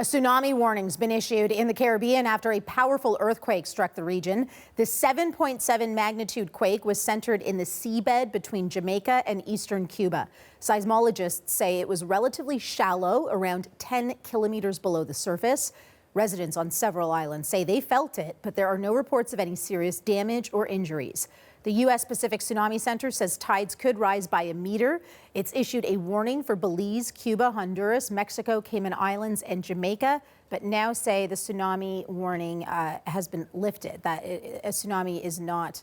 A tsunami warning's been issued in the Caribbean after a powerful earthquake struck the region. The 7.7 magnitude quake was centered in the seabed between Jamaica and eastern Cuba. Seismologists say it was relatively shallow, around 10 kilometers below the surface. Residents on several islands say they felt it, but there are no reports of any serious damage or injuries. The U.S. Pacific Tsunami Center says tides could rise by a meter. It's issued a warning for Belize, Cuba, Honduras, Mexico, Cayman Islands, and Jamaica, but now say the tsunami warning has been lifted, that a tsunami is not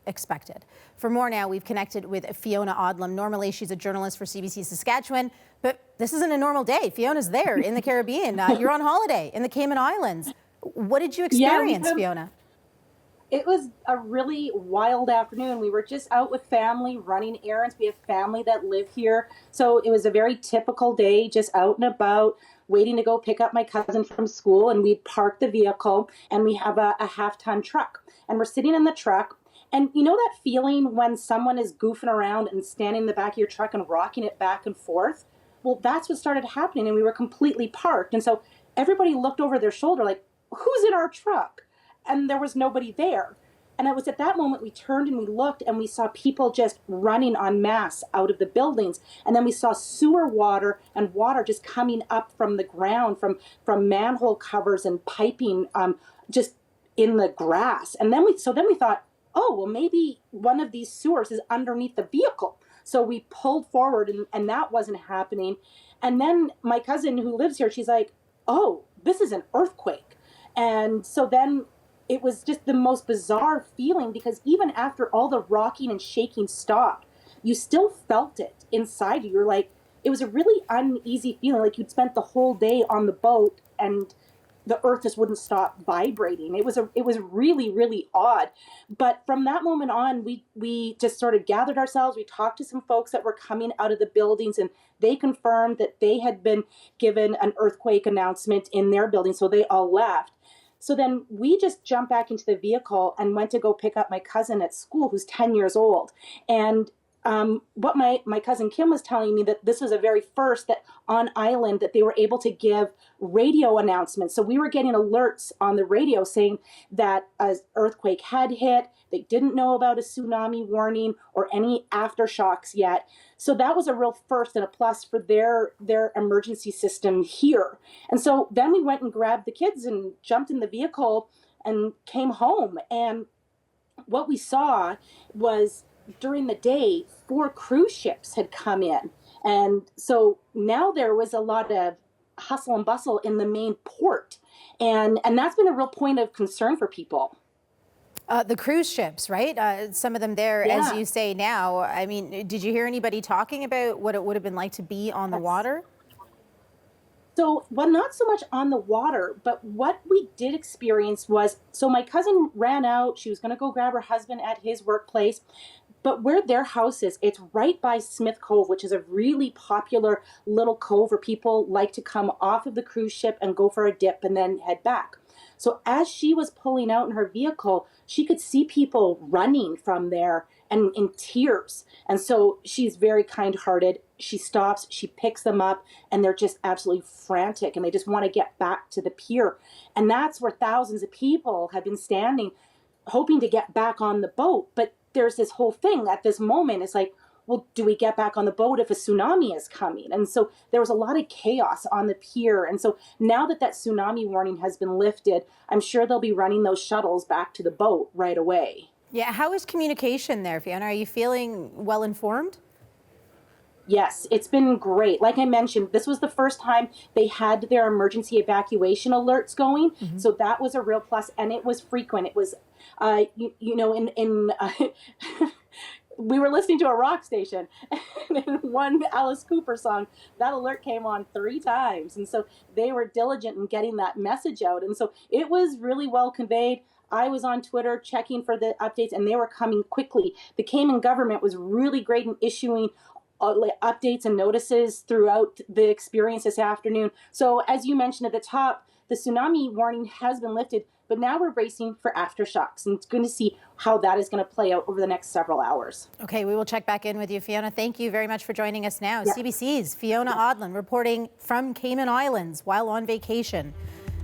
expected. For more now, we've connected with Fiona Odlum. Normally, she's a journalist for CBC Saskatchewan, but this isn't a normal day. Fiona's there in the Caribbean. You're on holiday in the Cayman Islands. What did you experience, Fiona? It was a really wild afternoon. We were just out with family, running errands. We have family that live here. So it was a very typical day, just out and about, waiting to go pick up my cousin from school. And we'd parked the vehicle, and we have a half-ton truck. And we're sitting in the truck. And you know that feeling when someone is goofing around and standing in the back of your truck and rocking it back and forth? Well, that's what started happening, and we were completely parked. And so everybody looked over their shoulder like, who's in our truck? And there was nobody there. And it was at that moment we turned and we looked, and we saw people just running en masse out of the buildings. And then we saw sewer water and water just coming up from the ground, from manhole covers and piping just in the grass. And then we thought, oh, well, maybe one of these sewers is underneath the vehicle. So we pulled forward, and that wasn't happening. And then my cousin who lives here, she's like, oh, this is an earthquake. And so then it was just the most bizarre feeling, because even after all the rocking and shaking stopped, you still felt it inside you. You're like, it was a really uneasy feeling, like you'd spent the whole day on the boat and the earth just wouldn't stop vibrating. It was really, really odd. But from that moment on, we just sort of gathered ourselves. We talked to some folks that were coming out of the buildings, and they confirmed that they had been given an earthquake announcement in their building, so they all left. So then we just jumped back into the vehicle and went to go pick up my cousin at school, who's 10 years old. And what my cousin Kim was telling me, that this was a very first that on island that they were able to give radio announcements. So we were getting alerts on the radio saying that an earthquake had hit. They didn't know about a tsunami warning or any aftershocks yet. So that was a real first and a plus for their emergency system here. And so then we went and grabbed the kids and jumped in the vehicle and came home. And what we saw was, during the day, 4 cruise ships had come in. And so now there was a lot of hustle and bustle in the main port. And that's been a real point of concern for people. The cruise ships, right? Some of them there, yeah. As you say now. I mean, did you hear anybody talking about what it would have been like to be on the water? So, well, not so much on the water, but what we did experience was, so my cousin ran out. She was going to go grab her husband at his workplace. But where their house is, it's right by Smith Cove, which is a really popular little cove where people like to come off of the cruise ship and go for a dip and then head back. So as she was pulling out in her vehicle, she could see people running from there and in tears. And so she's very kind-hearted. She stops, she picks them up, and they're just absolutely frantic, and they just want to get back to the pier. And that's where thousands of people have been standing, hoping to get back on the boat. But there's this whole thing at this moment. It's like, well, do we get back on the boat if a tsunami is coming? And so there was a lot of chaos on the pier. And so now that tsunami warning has been lifted, I'm sure they'll be running those shuttles back to the boat right away. Yeah, how is communication there, Fiona? Are you feeling well informed? Yes, it's been great. Like I mentioned, this was the first time they had their emergency evacuation alerts going. Mm-hmm. So that was a real plus, and it was frequent. It was, we were listening to a rock station, and in one Alice Cooper song, that alert came on 3 times. And so they were diligent in getting that message out. And so it was really well conveyed. I was on Twitter checking for the updates, and they were coming quickly. The Cayman government was really great in issuing updates and notices throughout the experience this afternoon. So as you mentioned at the top, the tsunami warning has been lifted, but now we're bracing for aftershocks, and it's going to see how that is going to play out over the next several hours. Okay, we will check back in with you, Fiona. Thank you very much for joining us now. CBC's Fiona Odlin reporting from Cayman Islands while on vacation.